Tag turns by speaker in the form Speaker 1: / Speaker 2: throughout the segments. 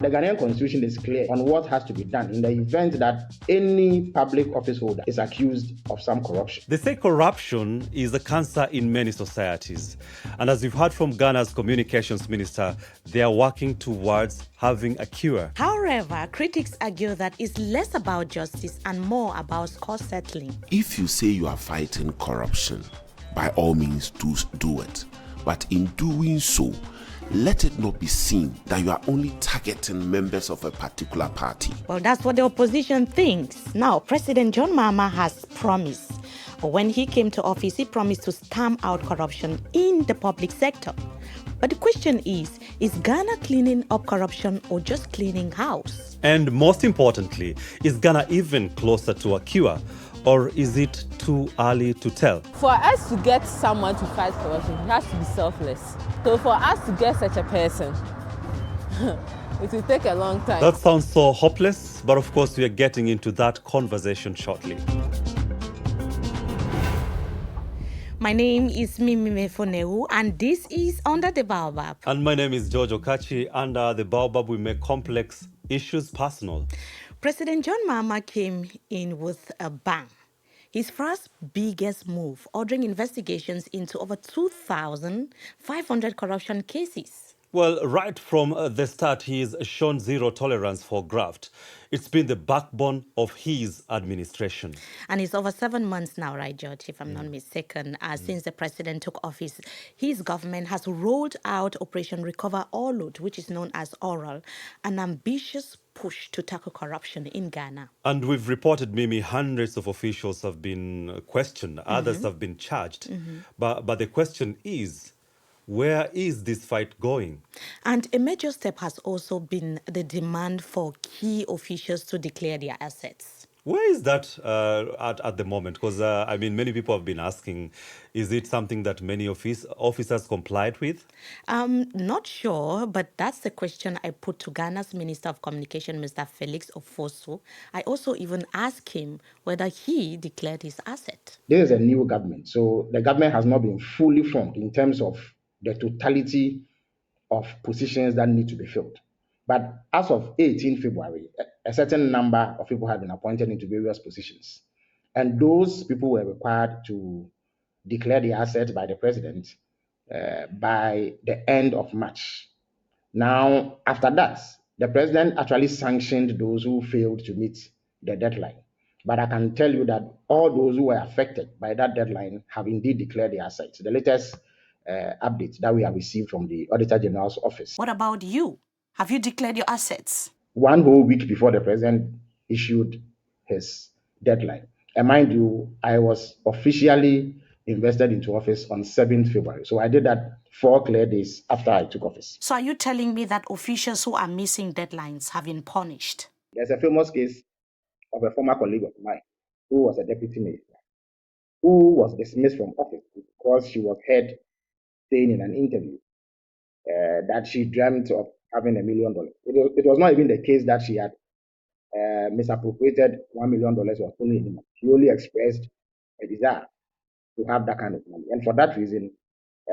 Speaker 1: The Ghanaian constitution is clear on what has to be done in the event that any public office holder is accused of some corruption.
Speaker 2: They say corruption is a cancer in many societies. And as we've heard from Ghana's communications minister, they are working towards having a cure.
Speaker 3: However, critics argue that it's less about justice and more about score settling.
Speaker 4: If you say you are fighting corruption, by all means do it. But in doing so, let it not be seen that you are only targeting members of a particular party.
Speaker 3: Well, that's what the opposition thinks. Now, President John Mahama has promised. When he came to office, he promised to stamp out corruption in the public sector. But the question is Ghana cleaning up corruption or just cleaning house?
Speaker 2: And most importantly, is Ghana even closer to a cure? Or is it too early to tell?
Speaker 5: For us to get someone to fight corruption, he has to be selfless. So for us to get such a person, it will take a long time.
Speaker 2: That sounds so hopeless, but of course we are getting into that conversation shortly.
Speaker 3: My name is Mefo Newuh, and this is Under the Baobab.
Speaker 2: And my name is George Okachi. Under the Baobab, we make complex issues personal.
Speaker 3: President John Mahama came in with a bang. His first biggest move, ordering investigations into over 2,500 corruption cases.
Speaker 2: Well, right from the start, he's shown zero tolerance for graft. It's been the backbone of his administration.
Speaker 3: And it's over 7 months now, right, George, if I'm not mistaken, since the president took office. His government has rolled out Operation Recover All Loot, which is known as Oral, an ambitious push to tackle corruption in Ghana.
Speaker 2: And we've reported, Mimi, hundreds of officials have been questioned, others have been charged. But the question is, where is this fight going?
Speaker 3: And a major step has also been the demand for key officials to declare their assets.
Speaker 2: Where is that at the moment? Because, many people have been asking, is it something that many officers complied with?
Speaker 3: Not sure, but that's the question I put to Ghana's Minister of Communication, Mr. Felix Ofosu. I also even asked him whether he declared his asset.
Speaker 1: This is a new government, so the government has not been fully formed in terms of the totality of positions that need to be filled. But as of 18 February, a certain number of people have been appointed into various positions. And those people were required to declare the assets by the president by the end of March. Now, after that, the president actually sanctioned those who failed to meet the deadline. But I can tell you that all those who were affected by that deadline have indeed declared the assets. The latest update that we have received from the Auditor General's office.
Speaker 3: What about you? Have you declared your assets?
Speaker 1: 1 whole week before the president issued his deadline. And mind you, I was officially invested into office on 7th February. So I did that 4 clear days after I took office.
Speaker 3: So are you telling me that officials who are missing deadlines have been punished?
Speaker 1: There's a famous case of a former colleague of mine who was a deputy minister, who was dismissed from office because she was heard saying in an interview that she dreamt of having $1 million. It was not even the case that she had misappropriated $1 million was only anymore. She only expressed a desire to have that kind of money. And for that reason,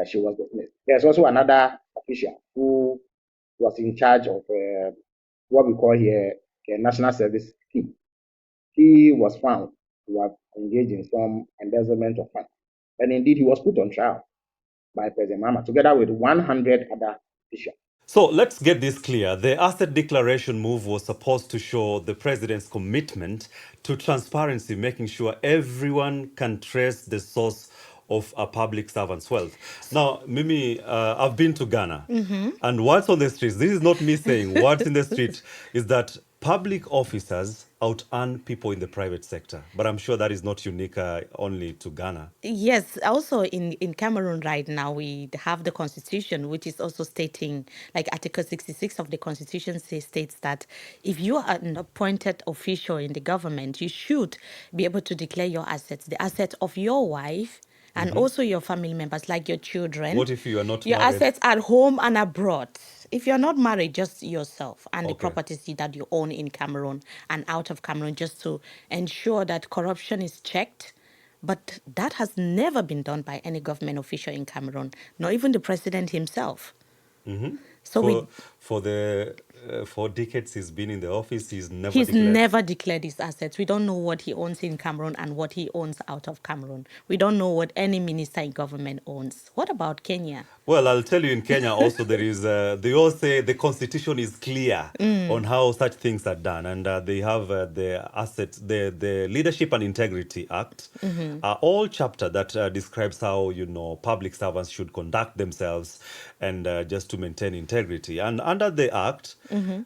Speaker 1: she was dismissed. There's also another official who was in charge of what we call here a national service scheme. He was found to have engaged in some embezzlement of funds. And indeed, he was put on trial by President Mahama, together with 100 other officials.
Speaker 2: So let's get this clear. The asset declaration move was supposed to show the president's commitment to transparency, making sure everyone can trace the source of a public servant's wealth. Now, Mimi, I've been to Ghana, and what's on the streets, this is not me saying, what's in the street is that public officers out-earn people in the private sector. But I'm sure that is not unique only to Ghana.
Speaker 3: Yes, also in Cameroon right now, we have the constitution, which is also stating, like Article 66 of the constitution states that if you are an appointed official in the government, you should be able to declare your assets, the assets of your wife, and also your family members, like your children.
Speaker 2: What if you are not
Speaker 3: your
Speaker 2: married?
Speaker 3: Assets at home and abroad. If you're not married, just yourself and the properties that you own in Cameroon and out of Cameroon, just to ensure that corruption is checked. But that has never been done by any government official in Cameroon, not even the president himself.
Speaker 2: So For the 4 decades he's been in the office, he's
Speaker 3: He's never declared his assets. We don't know what he owns in Cameroon and what he owns out of Cameroon. We don't know what any minister in government owns. What about Kenya?
Speaker 2: Well, I'll tell you, in Kenya also there is, they all say the constitution is clear on how such things are done. And they have the assets, the Leadership and Integrity Act, are all chapter that describes how, public servants should conduct themselves and just to maintain integrity. And under the act,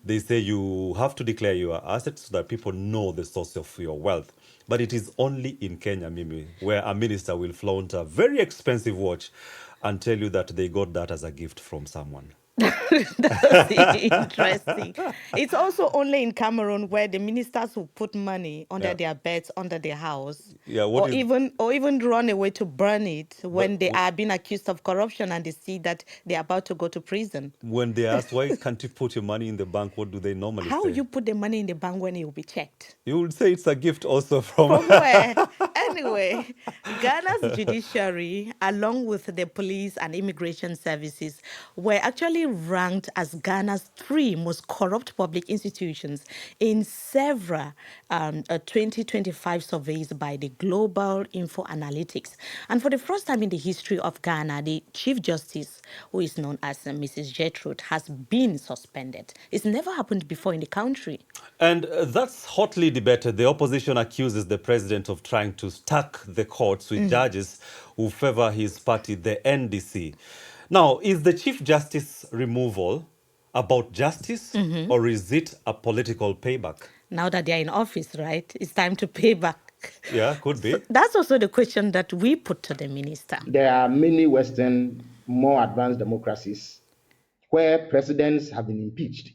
Speaker 2: they say you have to declare your assets so that people know the source of your wealth. But it is only in Kenya, Mimi, where a minister will flaunt a very expensive watch and tell you that they got that as a gift from someone.
Speaker 3: That's interesting. It's also only in Cameroon where the ministers will put money under their beds, under their house,
Speaker 2: Yeah,
Speaker 3: or even run away to burn it when they are being accused of corruption and they see that they're about to go to prison.
Speaker 2: when they ask why can't you put your money in the bank, what do they normally
Speaker 3: How
Speaker 2: say?
Speaker 3: you put the money in the bank when it will be checked?
Speaker 2: You would say it's a gift also from
Speaker 3: From where? Anyway, Ghana's judiciary, along with the police and immigration services, were actually ranked as Ghana's 3 most corrupt public institutions in several 2025 surveys by the Global Info Analytics. And for the first time in the history of Ghana, the Chief Justice, who is known as Mrs. Gertrude, has been suspended. It's never happened before in the country.
Speaker 2: And that's hotly debated. The opposition accuses the president of trying to stack the courts with judges who favor his party, the NDC. Now, is the Chief Justice removal about justice or is it a political payback?
Speaker 3: Now that they're in office, right? It's time to pay back.
Speaker 2: Yeah, could be.
Speaker 3: So that's also the question that we put to the minister.
Speaker 1: There are many Western, more advanced democracies where presidents have been impeached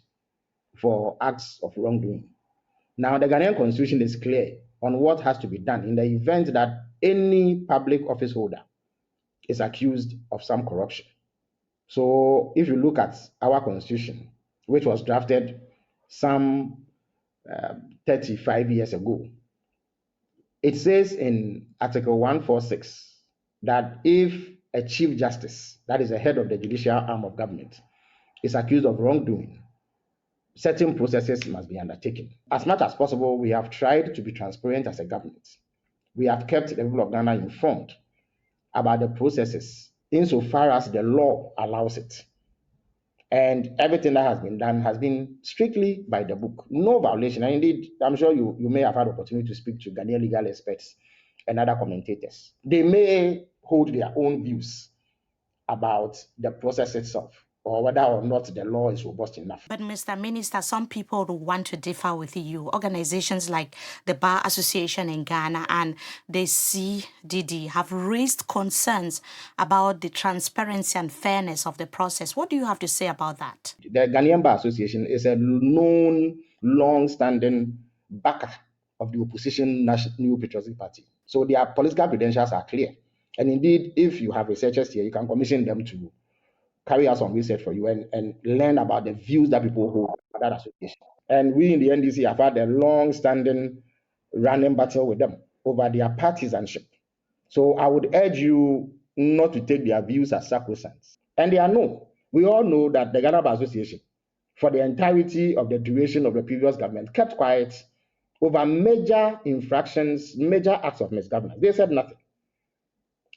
Speaker 1: for acts of wrongdoing. Now, the Ghanaian constitution is clear on what has to be done in the event that any public office holder is accused of some corruption. So if you look at our constitution, which was drafted some 35 years ago, it says in Article 146 that if a Chief Justice, that is the head of the judicial arm of government, is accused of wrongdoing, certain processes must be undertaken. As much as possible, we have tried to be transparent as a government. We have kept the people of Ghana informed about the processes insofar as the law allows it. And everything that has been done has been strictly by the book. No violation. And indeed, I'm sure you may have had opportunity to speak to Ghanaian legal experts and other commentators. They may hold their own views about the process itself, or whether or not the law is robust enough.
Speaker 3: But Mr. Minister, some people want to differ with you. Organizations like the Bar Association in Ghana and the CDD have raised concerns about the transparency and fairness of the process. What do you have to say about that?
Speaker 1: The Ghanaian Bar Association is a known, long-standing backer of the opposition New Patriotic Party. So their political credentials are clear. And indeed, if you have researchers here, you can commission them to carry out some research for you and learn about the views that people hold about that association. And we in the NDC have had a long-standing running battle with them over their partisanship. So I would urge you not to take their views as sacrosanct. And they are known. We all know that the Ghana Bar Association, for the entirety of the duration of the previous government, kept quiet over major infractions, major acts of misgovernance. They said nothing.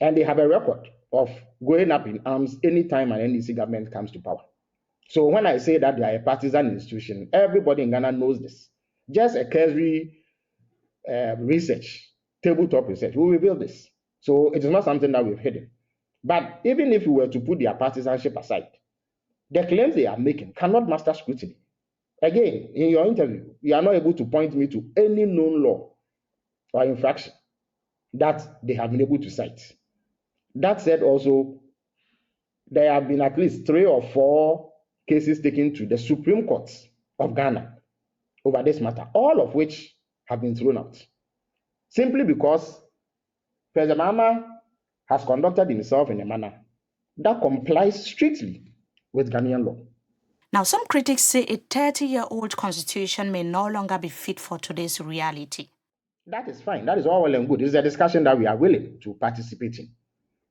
Speaker 1: And they have a record of going up in arms anytime an NDC government comes to power. So when I say that they are a partisan institution, everybody in Ghana knows this. Just a cursory research, tabletop research, will reveal this. So it is not something that we've hidden. But even if we were to put their partisanship aside, the claims they are making cannot master scrutiny. Again, in your interview, you are not able to point me to any known law or infraction that they have been able to cite. That said, also, there have been at least 3 or 4 cases taken to the Supreme Court of Ghana over this matter, all of which have been thrown out, simply because President Mahama has conducted himself in a manner that complies strictly with Ghanaian law.
Speaker 3: Now, some critics say a 30-year-old constitution may no longer be fit for today's reality.
Speaker 1: That is fine. That is all well and good. This is a discussion that we are willing to participate in.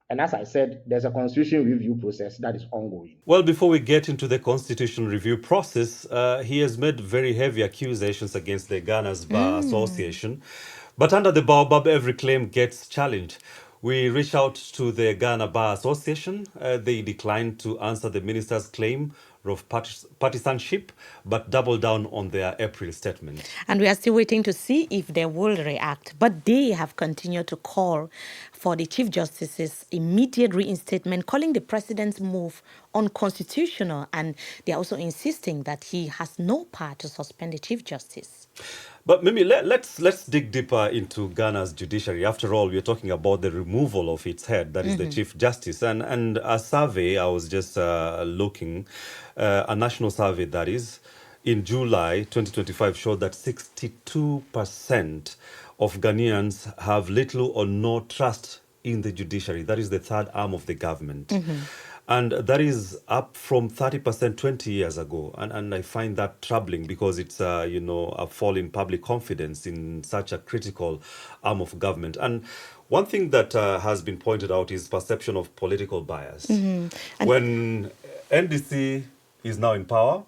Speaker 1: And as I said, there's a constitution review process that is ongoing.
Speaker 2: Well, before we get into the constitutional review process, he has made very heavy accusations against the Ghana's Bar Association. But under the Baobab, every claim gets challenged. We reached out to the Ghana Bar Association. They declined to answer the minister's claim of partisanship, but doubled down on their April statement.
Speaker 3: And we are still waiting to see if they will react. But they have continued to call for the Chief Justice's immediate reinstatement, calling the president's move unconstitutional. And they are also insisting that he has no power to suspend the Chief Justice.
Speaker 2: But maybe let's dig deeper into Ghana's judiciary. After all, we're talking about the removal of its head, that is the Chief Justice. And a survey, I was just looking, a national survey that is, in July 2025 showed that 62% of Ghanaians have little or no trust in the judiciary. That is the third arm of the government. And that is up from 30% 20 years ago. And I find that troubling because it's, a fall in public confidence in such a critical arm of government. And one thing that has been pointed out is perception of political bias. When NDC is now in power,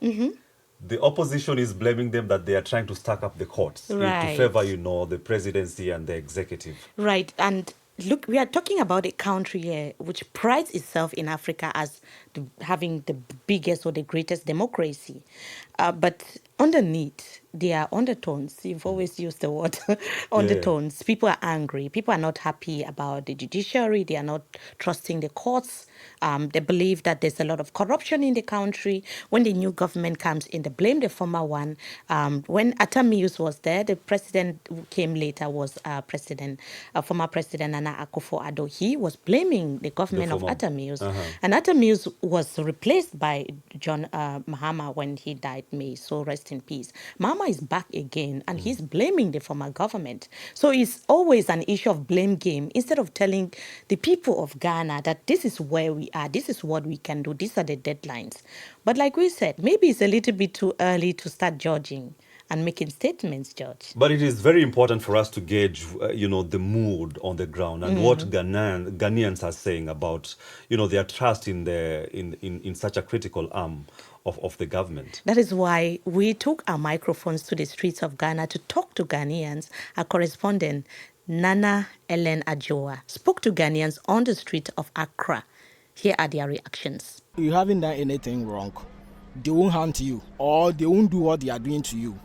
Speaker 2: the opposition is blaming them that they are trying to stack up the courts to favor, the presidency and the executive.
Speaker 3: Right. And look, we are talking about a country here which prides itself in Africa as having the biggest or the greatest democracy. But underneath, there are undertones. You've always used the word undertones. People are angry. People are not happy about the judiciary. They are not trusting the courts. They believe that there's a lot of corruption in the country. When the new government comes in, they blame the former one. When Atamius was there, the president who came later was former President Nana Akufo-Addo. He was blaming the government of Atamius. And Atamius was replaced by John Mahama when he died May. So rest in peace. Mahama is back again and he's blaming the former government. So it's always an issue of blame game instead of telling the people of Ghana that this is where we are, this is what we can do, these are the deadlines. But like we said, maybe it's a little bit too early to start judging and making statements, George.
Speaker 2: But it is very important for us to gauge, the mood on the ground and what Ghanaians are saying about, their trust in such a critical arm of the government.
Speaker 3: That is why we took our microphones to the streets of Ghana to talk to Ghanaians. Our correspondent, Nana Ellen Adwoa, spoke to Ghanaians on the street of Accra. Here are their reactions.
Speaker 6: You haven't done anything wrong. They won't hunt you or they won't do what they are doing to you.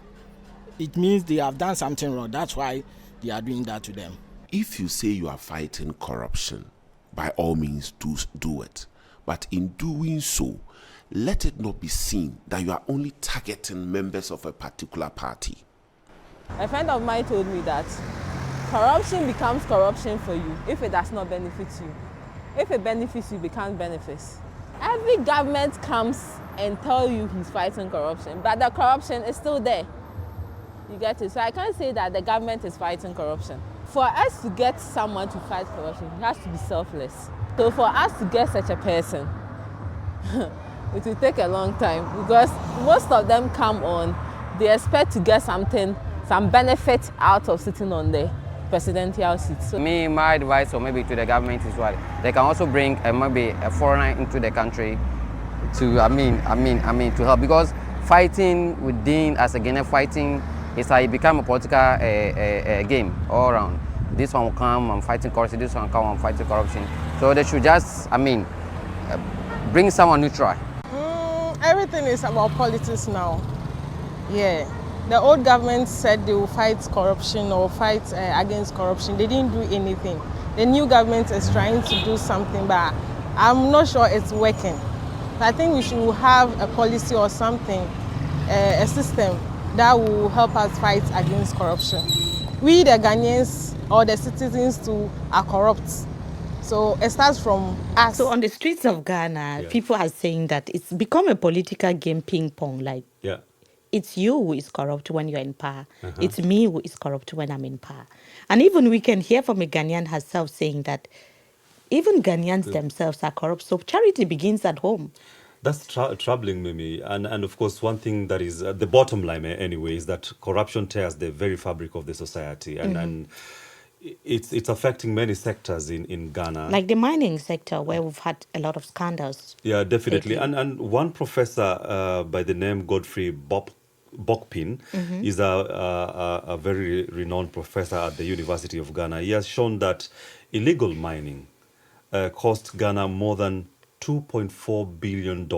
Speaker 6: It means they have done something wrong. That's why they are doing that to them.
Speaker 4: If you say you are fighting corruption, by all means do it. But in doing so, let it not be seen that you are only targeting members of a particular party.
Speaker 5: A friend of mine told me that corruption becomes corruption for you if it does not benefit you. If it benefits you, it becomes benefits. Every government comes and tell you he's fighting corruption, but the corruption is still there. You get it? So I can't say that the government is fighting corruption. For us to get someone to fight corruption, he has to be selfless. So for us to get such a person, it will take a long time because most of them come on, they expect to get some benefit out of sitting on the presidential seat. So
Speaker 7: my advice, or maybe to the government, is what they can also bring maybe a foreigner into the country to to help, because fighting within as a Ghanaian fighting is like it become a political game all around. This one will come, I'm fighting corruption. This one will come, I'm fighting corruption. So they should just bring someone neutral.
Speaker 8: Everything is about politics now. Yeah. The old government said they will fight corruption or fight against corruption. They didn't do anything. The new government is trying to do something, but I'm not sure it's working. I think we should have a policy or something, a system that will help us fight against corruption. We, the Ghanaians or the citizens too, are corrupt. So it starts from us.
Speaker 3: So on the streets of Ghana, people are saying that it's become a political game, ping pong. Like, it's you who is corrupt when you're in power. It's me who is corrupt when I'm in power. And even we can hear from a Ghanaian herself saying that even Ghanaians themselves are corrupt. So charity begins at home.
Speaker 2: That's troubling, Mimi. And of course, one thing that is the bottom line anyway is that corruption tears the very fabric of the society. And It's affecting many sectors in Ghana.
Speaker 3: Like the mining sector, where we've had a lot of scandals.
Speaker 2: Yeah, definitely.
Speaker 3: lately.
Speaker 2: And one professor by the name Godfrey Bokpin is a very renowned professor at the University of Ghana. He has shown that illegal mining cost Ghana more than $2.4 billion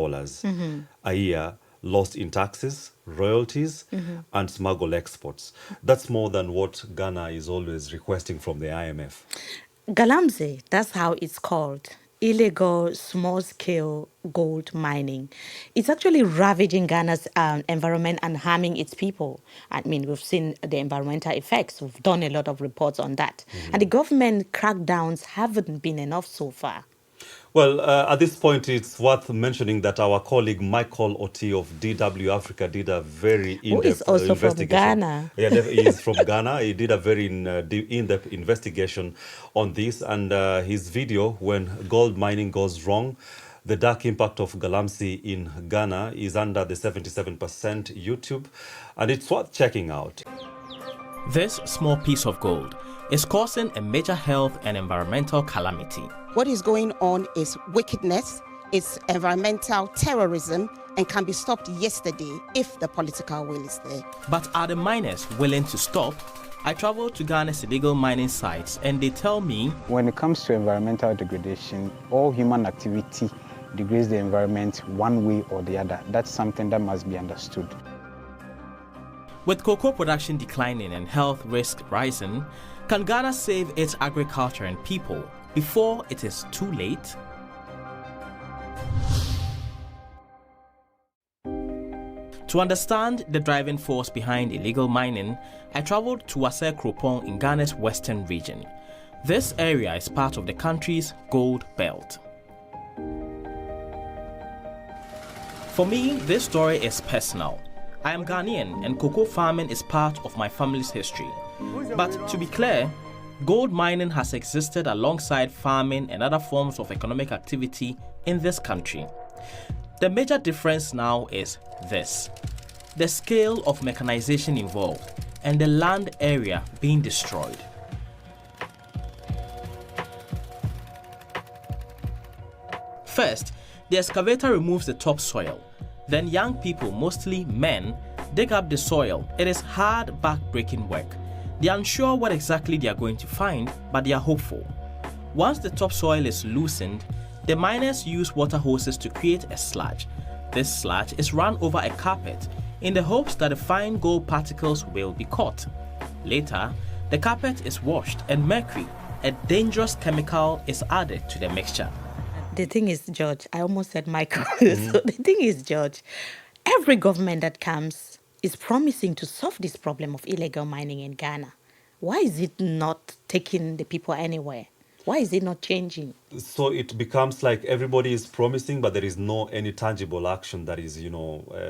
Speaker 2: a year lost in taxes, royalties, and smuggled exports. That's more than what Ghana is always requesting from the IMF.
Speaker 3: Galamsey, that's how it's called. Illegal small-scale gold mining. It's actually ravaging Ghana's environment and harming its people. I mean, we've seen the environmental effects. We've done a lot of reports on that. And the government crackdowns haven't been enough so far.
Speaker 2: Well, at this point, it's worth mentioning that our colleague Michael Oti of DW Africa did a very in-depth
Speaker 3: also from
Speaker 2: investigation.
Speaker 3: Ghana.
Speaker 2: Yeah, he is from Ghana. He did a very in-depth investigation on this, and his video, When Gold Mining Goes Wrong, the dark impact of Galamsey in Ghana, is under the 77% YouTube, and it's worth checking out.
Speaker 9: This small piece of gold is causing a major health and environmental calamity.
Speaker 10: What is going on is wickedness, it's environmental terrorism, and can be stopped yesterday if the political will is there.
Speaker 9: But are the miners willing to stop? I traveled to Ghana's illegal mining sites and they tell me,
Speaker 11: when it comes to environmental degradation, all human activity degrades the environment one way or the other. That's something that must be understood.
Speaker 9: with cocoa production declining and health risks rising, can Ghana save its agriculture and people before it is too late? To understand the driving force behind illegal mining, I traveled to Wase Kropong in Ghana's western region. This area is part of the country's gold belt. For me, this story is personal. I am Ghanaian and cocoa farming is part of my family's history. But to be clear, gold mining has existed alongside farming and other forms of economic activity in this country. The major difference now is this: the scale of mechanization involved and the land area being destroyed. First, the excavator removes the topsoil. Then young people, mostly men, dig up the soil. It is hard, back-breaking work. They are unsure what exactly they are going to find, but they are hopeful. Once the topsoil is loosened, the miners use water hoses to create a sludge. This sludge is run over a carpet in the hopes that the fine gold particles will be caught. Later, the carpet is washed and mercury, a dangerous chemical, is added to the mixture.
Speaker 3: The thing is, George, I almost said Michael. So the thing is, George, every government that comes is promising to solve this problem of illegal mining in Ghana. Why is it not taking the people anywhere? Why is it not changing?
Speaker 2: So it becomes like everybody is promising, but there is no any tangible action that is,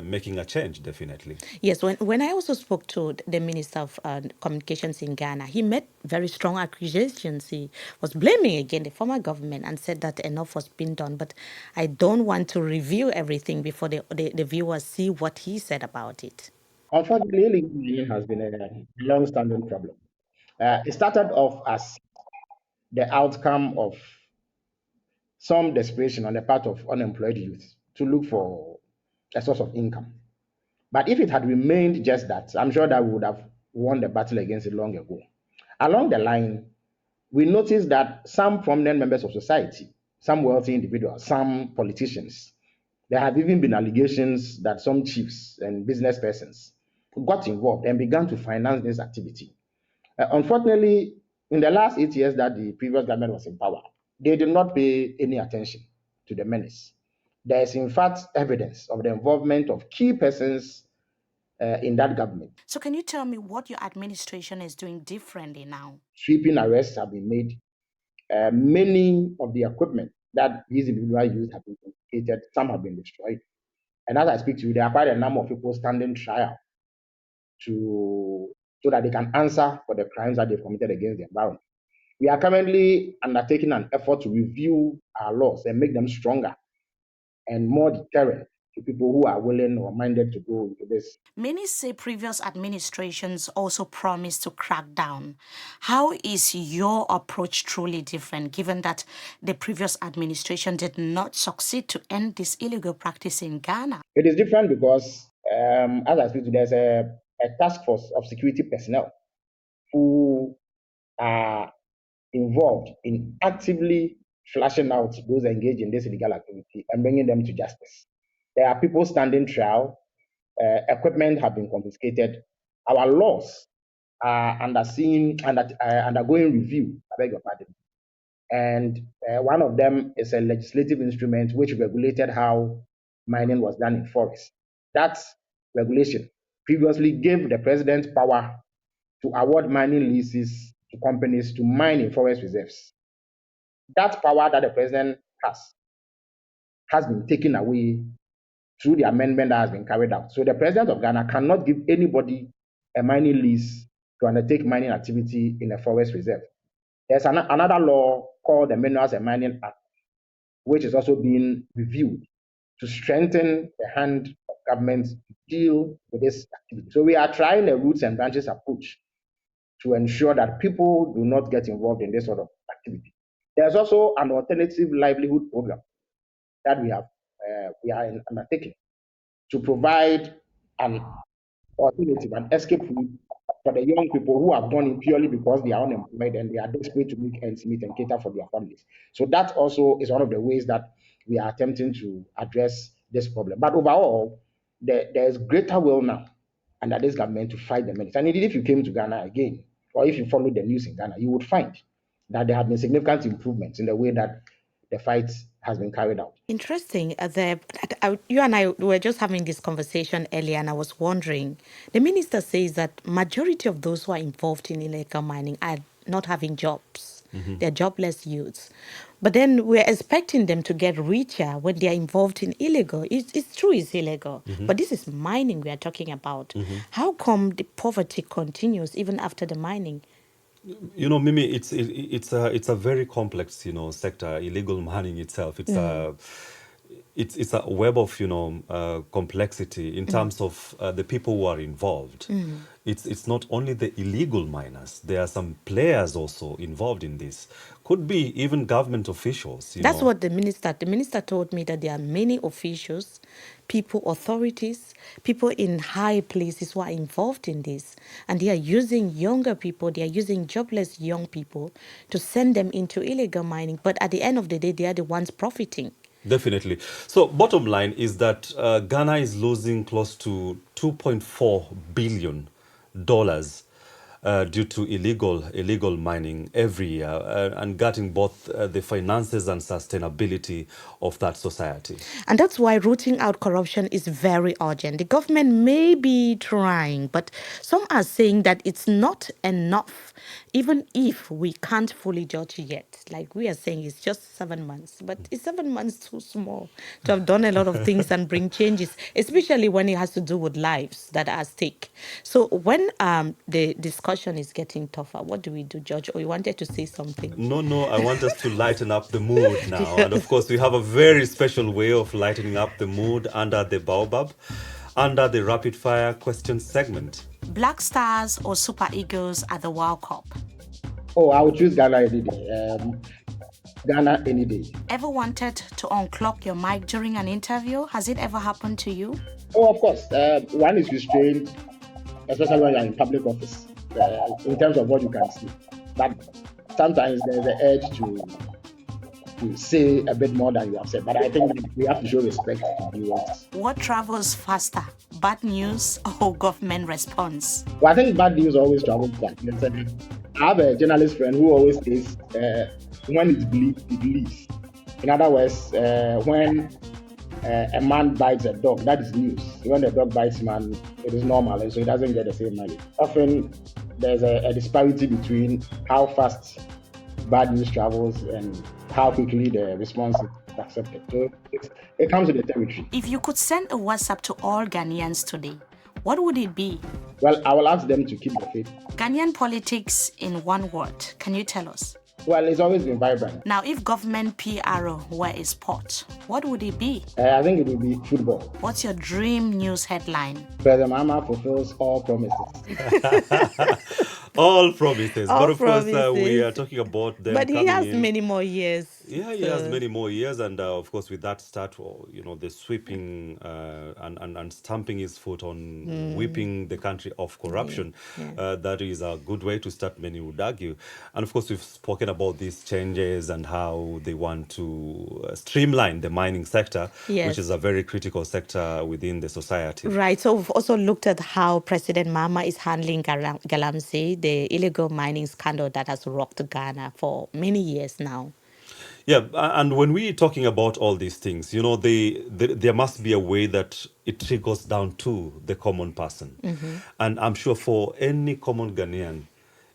Speaker 2: making a change, definitely.
Speaker 3: Yes, when I also spoke to the Minister of Communications in Ghana, he made very strong accusations. He was blaming again the former government and said that enough was being done. But I don't want to review everything before the viewers see what he said about it.
Speaker 1: Unfortunately, illegal mining has been a long-standing problem. It started off as the outcome of some desperation on the part of unemployed youth to look for a source of income. But if it had remained just that, I'm sure that we would have won the battle against it long ago. Along the line, we noticed that some prominent members of society, some wealthy individuals, some politicians, there have even been allegations that some chiefs and business persons got involved and began to finance this activity. Unfortunately, in the last 8 years that the previous government was in power, they did not pay any attention to the menace. There is, in fact, evidence of the involvement of key persons in that government.
Speaker 3: So can you tell me what your administration is doing differently now?
Speaker 1: Sweeping arrests have been made. Many of the equipment that these individuals used have been confiscated. Some have been destroyed. And as I speak to you, there are quite a number of people standing trial so that they can answer for the crimes that they've committed against the environment. We are currently undertaking an effort to review our laws and make them stronger and more deterrent to people who are willing or minded to go into this.
Speaker 3: Many say previous administrations also promised to crack down. How is your approach truly different, given that the previous administration did not succeed to end this illegal practice in Ghana?
Speaker 1: It is different because, as I speak, there's a task force of security personnel who are involved in actively flashing out those engaged in this illegal activity and bringing them to justice. There are people standing trial. Equipment have been confiscated. Our laws are undergoing review. I beg your pardon. And one of them is a legislative instrument which regulated how mining was done in forests. That regulation previously gave the president power to award mining leases to companies to mine in forest reserves. That power that the president has been taken away through the amendment that has been carried out. So the president of Ghana cannot give anybody a mining lease to undertake mining activity in a forest reserve. There's another law called the Minerals and Mining Act, which is also being reviewed to strengthen the hand of government to deal with this activity. So we are trying a roots and branches approach to ensure that people do not get involved in this sort of activity. There's also an alternative livelihood program that we are undertaking to provide an alternative, an escape route for the young people who have gone in purely because they are unemployed and they are desperate to make ends meet and cater for their families. So that also is one of the ways that we are attempting to address this problem. But overall, there is greater will now under this government to fight the menace. And indeed, if you came to Ghana again, or if you follow the news in Ghana, you would find that there have been significant improvements in the way that the fight has been carried out.
Speaker 3: Interesting. You and I were just having this conversation earlier, and I was wondering, the minister says that majority of those who are involved in illegal mining are not having jobs. Mm-hmm. They're jobless youths. But then we're expecting them to get richer when they are involved in illegal. It's true, it's illegal. Mm-hmm. But this is mining we are talking about. Mm-hmm. How come the poverty continues even after the mining?
Speaker 2: You know, Mimi, it's a very complex, sector. Illegal mining itself, it's a web of complexity in terms of the people who are involved. It's not only the illegal miners. There are some players also involved in this. Could be even government officials.
Speaker 3: That's what the minister told me, that there are many officials, people, authorities, people in high places who are involved in this. And they are using younger people, they are using jobless young people to send them into illegal mining. But at the end of the day, they are the ones profiting.
Speaker 2: Definitely. So bottom line is that Ghana is losing close to $2.4 billion due to illegal mining every year and getting both the finances and sustainability of that society.
Speaker 3: And that's why rooting out corruption is very urgent. The government may be trying, but some are saying that it's not enough, even if we can't fully judge yet. Like we are saying, it's just 7 months, but is 7 months too small to have done a lot of things and bring changes, especially when it has to do with lives that are at stake. So when the discussion is getting tougher, what do we do, George? Or you wanted to say something?
Speaker 2: No, I want us to lighten up the mood now. And of course, we have a very special way of lightening up the mood under the Baobab, under the rapid fire question segment.
Speaker 3: Black Stars or Super Eagles at the World Cup?
Speaker 1: Oh, I would choose Ghana any day. Ghana any day.
Speaker 3: Ever wanted to unclock your mic during an interview? Has it ever happened to you?
Speaker 1: Oh, of course. One is restrained, especially when you're in public office, in terms of what you can see. But sometimes there's an urge to say a bit more than you have said. But I think we have to show respect to viewers.
Speaker 3: What travels faster, bad news or government response?
Speaker 1: Well, I think bad news always travels faster. I have a journalist friend who always says, when it bleeds, it leaves. In other words, when a man bites a dog, that is news. When the dog bites man, it is normal, and so he doesn't get the same money. Often, there's a disparity between how fast bad news travels and how quickly the response is accepted. So it comes with the territory.
Speaker 3: If you could send a WhatsApp to all Ghanaians today, what would it be?
Speaker 1: Well, I will ask them to keep the faith.
Speaker 3: Ghanaian politics in one word. Can you tell us?
Speaker 1: Well, it's always been vibrant.
Speaker 3: Now, if government PR were a sport, what would it be?
Speaker 1: I think it would be football.
Speaker 3: What's your dream news headline?
Speaker 1: President Mahama fulfills all promises.
Speaker 2: All promises.
Speaker 3: All
Speaker 2: but of course,
Speaker 3: promises.
Speaker 2: we are talking about them
Speaker 3: But he
Speaker 2: coming
Speaker 3: has
Speaker 2: in.
Speaker 3: many more years.
Speaker 2: Yeah, he has many more years, and of course, with that start, the sweeping and stamping his foot on whipping the country off corruption, that is a good way to start, many would argue. And of course, we've spoken about these changes and how they want to streamline the mining sector, which is a very critical sector within the society.
Speaker 3: Right. So we've also looked at how President Mahama is handling Galamsey, the illegal mining scandal that has rocked Ghana for many years now.
Speaker 2: Yeah, and when we're talking about all these things, there must be a way that it trickles down to the common person. And I'm sure for any common Ghanaian,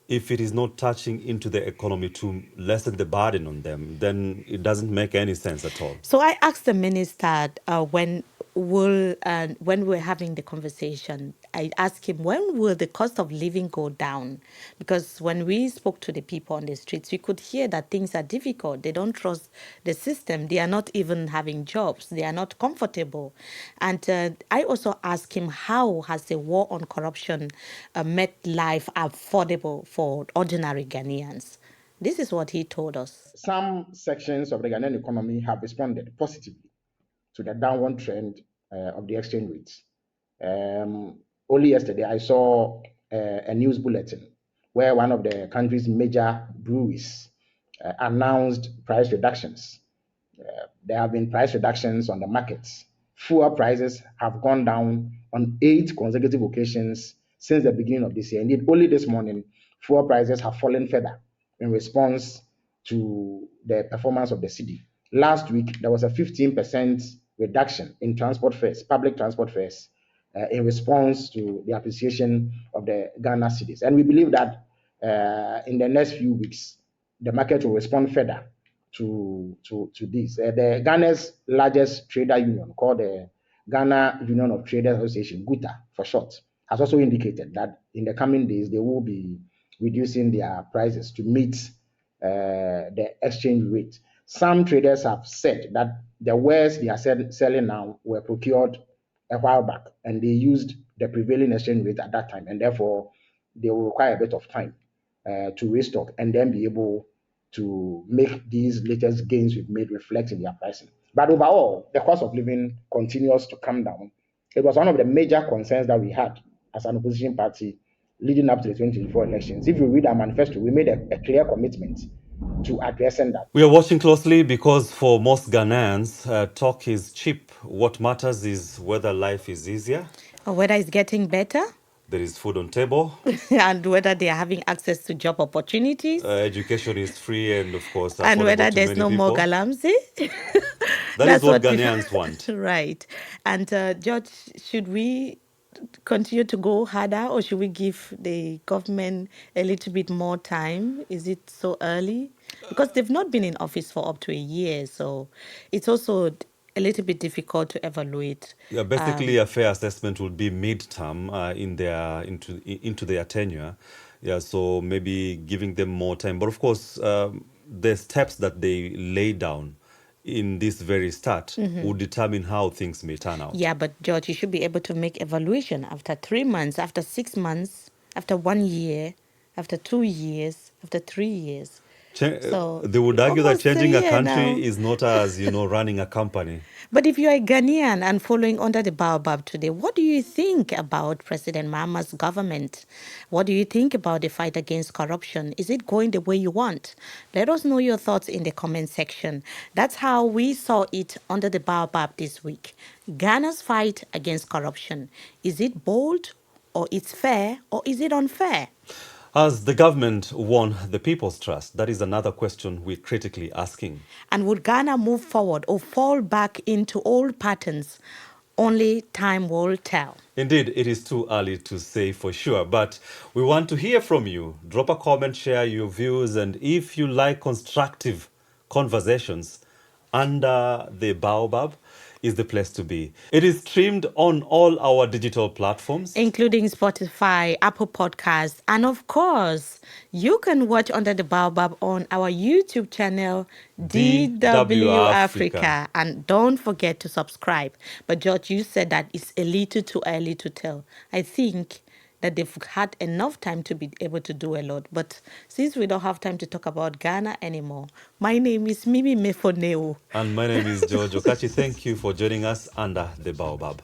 Speaker 2: if it is not touching into the economy to lessen the burden on them, then it doesn't make any sense at all.
Speaker 3: So I asked the minister when we're having the conversation, I asked him, when will the cost of living go down? Because when we spoke to the people on the streets, we could hear that things are difficult. They don't trust the system. They are not even having jobs. They are not comfortable. And I also asked him, how has the war on corruption made life affordable for ordinary Ghanaians? This is what he told us.
Speaker 1: Some sections of the Ghanaian economy have responded positively to the downward trend of the exchange rates. Only yesterday, I saw a news bulletin where one of the country's major breweries announced price reductions. There have been price reductions on the markets. Fuel prices have gone down on 8 consecutive occasions since the beginning of this year. Indeed, only this morning, fuel prices have fallen further in response to the performance of the city. Last week, there was a 15% reduction in transport fares, public transport fares, in response to the appreciation of the Ghana cedis. And we believe that in the next few weeks, the market will respond further to this. The Ghana's largest trader union, called the Ghana Union of Traders Association, GUTA for short, has also indicated that in the coming days, they will be reducing their prices to meet the exchange rate. Some traders have said that the wares they are selling now were procured a while back, and they used the prevailing exchange rate at that time, and therefore they will require a bit of time to restock and then be able to make these latest gains we've made reflect in their pricing. But overall, the cost of living continues to come down. It was one of the major concerns that we had as an opposition party leading up to the 2024 elections. If you read our manifesto, we made a clear commitment to addressing that.
Speaker 2: We are watching closely because for most Ghanaians, talk is cheap. What matters is whether life is easier,
Speaker 3: or whether it's getting better,
Speaker 2: there is food on table,
Speaker 3: and whether they are having access to job opportunities,
Speaker 2: education is free, and of course,
Speaker 3: and whether
Speaker 2: to
Speaker 3: there's
Speaker 2: many
Speaker 3: no
Speaker 2: people.
Speaker 3: more Galamsey.
Speaker 2: That's what Ghanaians want.
Speaker 3: Right. And George, should we continue to go harder, or should we give the government a little bit more time? Is it so early? Because they've not been in office for up to a year, so it's also a little bit difficult to evaluate.
Speaker 2: Yeah, basically, a fair assessment would be mid-term into their tenure. Yeah, so maybe giving them more time. But of course, the steps that they lay down in this very start would determine how things may turn out.
Speaker 3: Yeah, but George, you should be able to make evaluation after 3 months, after 6 months, after 1 year, after 2 years, after 3 years. So
Speaker 2: they would argue that changing a country
Speaker 3: now
Speaker 2: is not as, running a company.
Speaker 3: But if you're a Ghanaian and following under the Baobab today, what do you think about President Mahama's government? What do you think about the fight against corruption? Is it going the way you want? Let us know your thoughts in the comment section. That's how we saw it under the Baobab this week. Ghana's fight against corruption. Is it bold, or it's fair, or is it unfair?
Speaker 2: Has the government won the people's trust? That is another question we're critically asking.
Speaker 3: And would Ghana move forward or fall back into old patterns? Only time will tell.
Speaker 2: Indeed, it is too early to say for sure, but we want to hear from you. Drop a comment, share your views, and if you like constructive conversations under the Baobab, is the place to be. It is streamed on all our digital platforms,
Speaker 3: including Spotify, Apple Podcasts, and of course, you can watch Under the Baobab on our YouTube channel, DW Africa. And don't forget to subscribe. But George, you said that it's a little too early to tell. I think that they've had enough time to be able to do a lot. But since we don't have time to talk about Ghana anymore, my name is Mimi Mefo Newuh.
Speaker 2: And my name is George Okachi. Thank you for joining us under the Baobab.